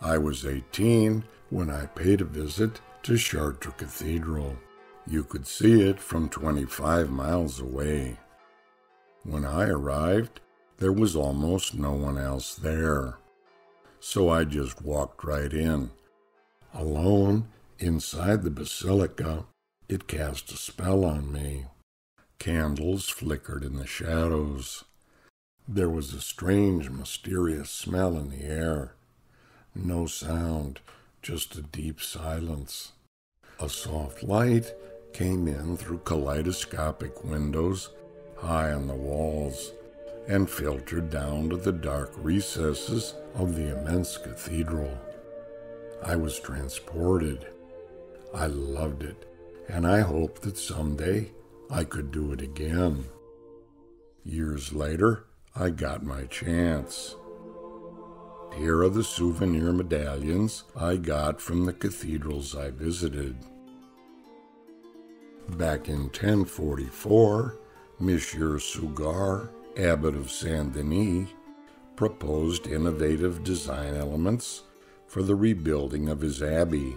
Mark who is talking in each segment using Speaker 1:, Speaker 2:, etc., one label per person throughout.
Speaker 1: I was 18 when I paid a visit to Chartres Cathedral. You could see it from 25 miles away. When I arrived, there was almost no one else there. So I just walked right in. Alone, inside the basilica, it cast a spell on me. Candles flickered in the shadows. There was a strange, mysterious smell in the air. No sound, just a deep silence. A soft light came in through kaleidoscopic windows high on the walls and filtered down to the dark recesses of the immense cathedral. I was transported. I loved it, and I hoped that someday I could do it again. Years later, I got my chance. Here are the souvenir medallions I got from the cathedrals I visited. Back in 1044, Monsieur Suger, abbot of Saint-Denis, proposed innovative design elements for the rebuilding of his abbey.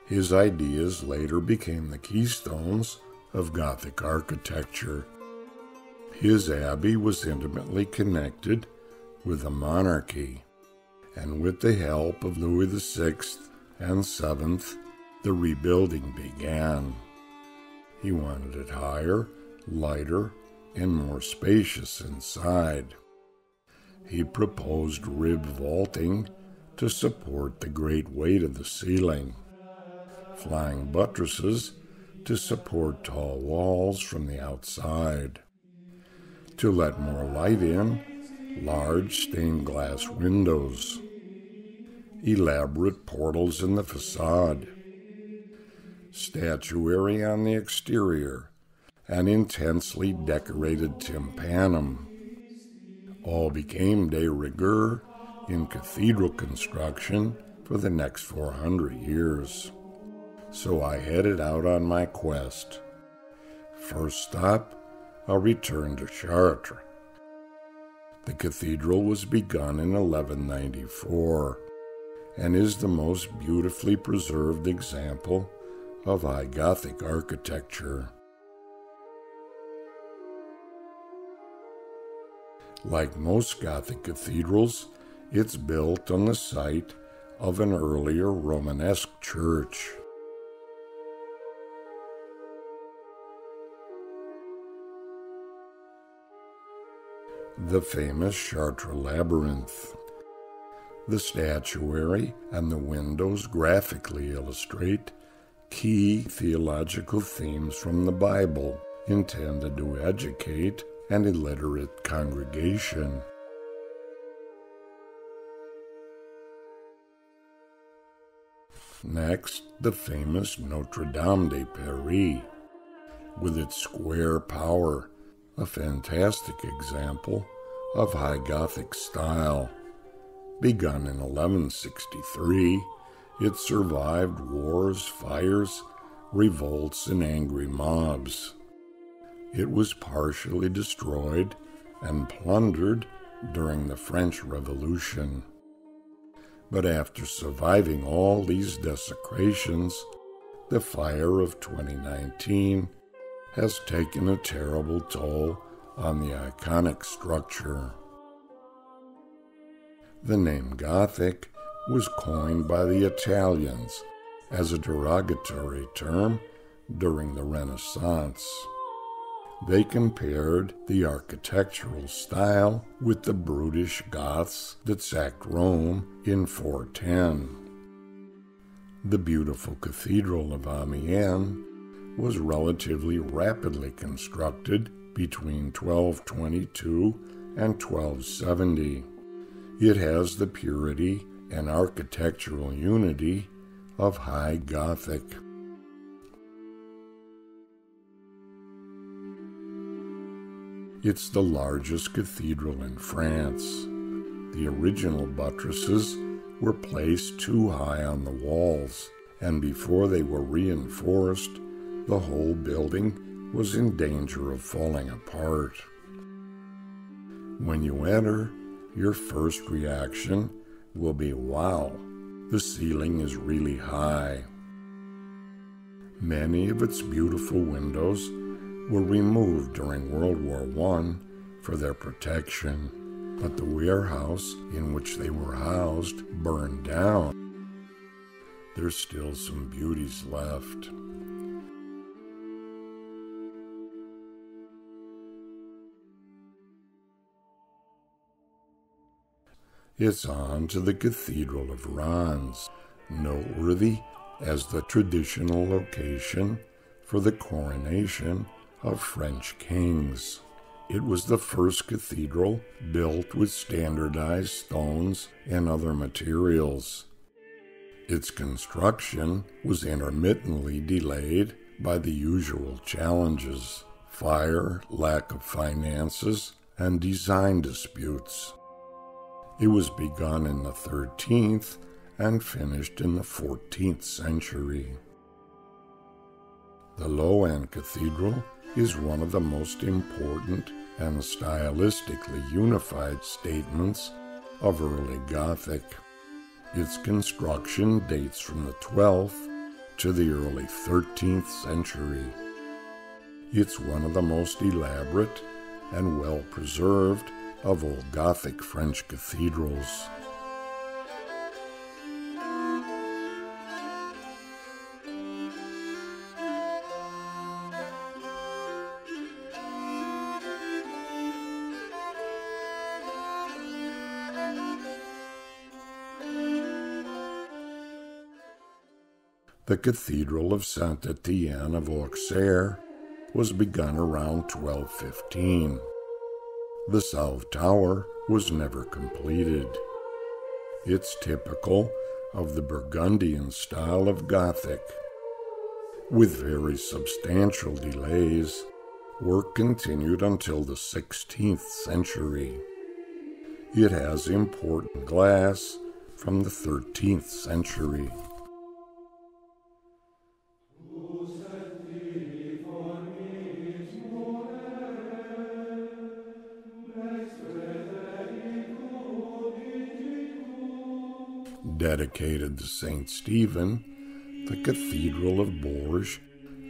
Speaker 1: His ideas later became the keystones of Gothic architecture. His abbey was intimately connected with the monarchy, and with the help of Louis VI and VII, the rebuilding began. He wanted it higher, lighter, and more spacious inside. He proposed rib vaulting to support the great weight of the ceiling, flying buttresses to support tall walls from the outside. To let more light in, large stained glass windows, elaborate portals in the facade, statuary on the exterior, an intensely decorated tympanum. All became de rigueur in cathedral construction for the next 400 years. So I headed out on my quest. First stop, a return to Chartres. The cathedral was begun in 1194 and is the most beautifully preserved example of High Gothic architecture. Like most Gothic cathedrals, it's built on the site of an earlier Romanesque church. The famous Chartres Labyrinth. The statuary and the windows graphically illustrate key theological themes from the Bible, intended to educate an illiterate congregation. Next, the famous Notre Dame de Paris, with its square tower, a fantastic example of High Gothic style. Begun in 1163, it survived wars, fires, revolts, and angry mobs. It was partially destroyed and plundered during the French Revolution. But after surviving all these desecrations, the fire of 2019 has taken a terrible toll on the iconic structure. The name Gothic was coined by the Italians as a derogatory term during the Renaissance. They compared the architectural style with the brutish Goths that sacked Rome in 410. The beautiful Cathedral of Amiens was relatively rapidly constructed between 1222 and 1270. It has the purity and architectural unity of High Gothic. It's the largest cathedral in France. The original buttresses were placed too high on the walls, and before they were reinforced, the whole building was in danger of falling apart. When you enter, your first reaction will be wow, The ceiling is really high. Many of its beautiful windows were removed during World War I for their protection, but the warehouse in which they were housed burned down. There's still some beauties left. It's on to the Cathedral of Reims, noteworthy as the traditional location for the coronation of French kings. It was the first cathedral built with standardized stones and other materials. Its construction was intermittently delayed by the usual challenges: fire, lack of finances, and design disputes. It was begun in the 13th and finished in the 14th century. The Loan Cathedral is one of the most important and stylistically unified statements of early Gothic. Its construction dates from the 12th to the early 13th century. It's one of the most elaborate and well-preserved of all Gothic French cathedrals. The Cathedral of Saint-Étienne of Auxerre was begun around 1215. The south tower was never completed. It's typical of the Burgundian style of Gothic. With very substantial delays, work continued until the 16th century. It has important glass from the 13th century. Dedicated to St. Stephen, the Cathedral of Bourges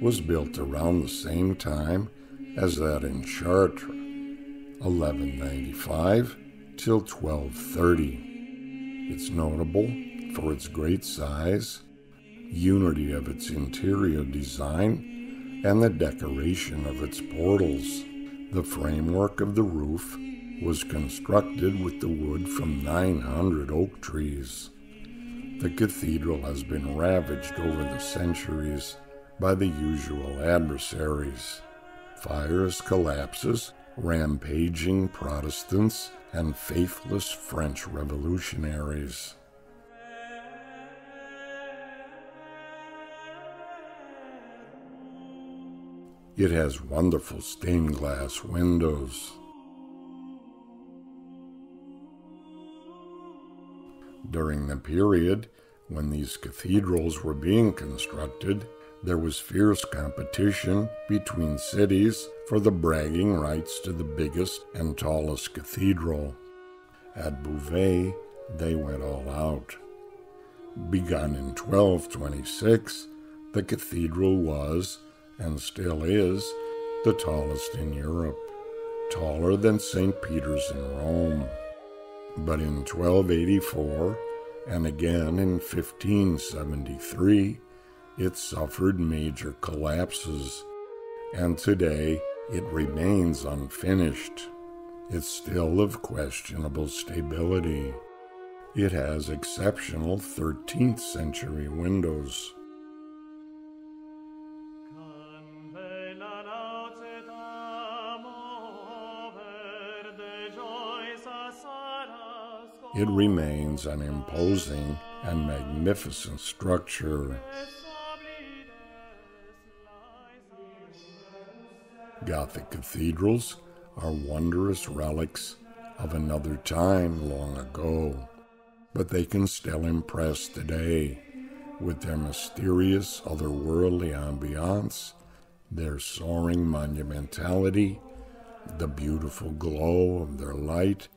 Speaker 1: was built around the same time as that in Chartres, 1195 till 1230. It's notable for its great size, unity of its interior design, and the decoration of its portals. The framework of the roof was constructed with the wood from 900 oak trees. The cathedral has been ravaged over the centuries by the usual adversaries: fires, collapses, rampaging Protestants, and faithless French revolutionaries. It has wonderful stained glass windows. During the period when these cathedrals were being constructed, there was fierce competition between cities for the bragging rights to the biggest and tallest cathedral. At Beauvais, they went all out. Begun in 1226, the cathedral was, and still is, the tallest in Europe, taller than St. Peter's in Rome. But in 1284, and again in 1573, it suffered major collapses, and today it remains unfinished. It's still of questionable stability. It has exceptional 13th century windows. It remains an imposing and magnificent structure. Gothic cathedrals are wondrous relics of another time long ago, but they can still impress today with their mysterious otherworldly ambiance, their soaring monumentality, the beautiful glow of their light,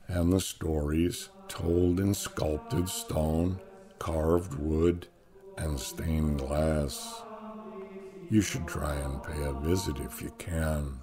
Speaker 1: and the stories told in sculpted stone carved wood, and stained glass. You should try and pay a visit if you can.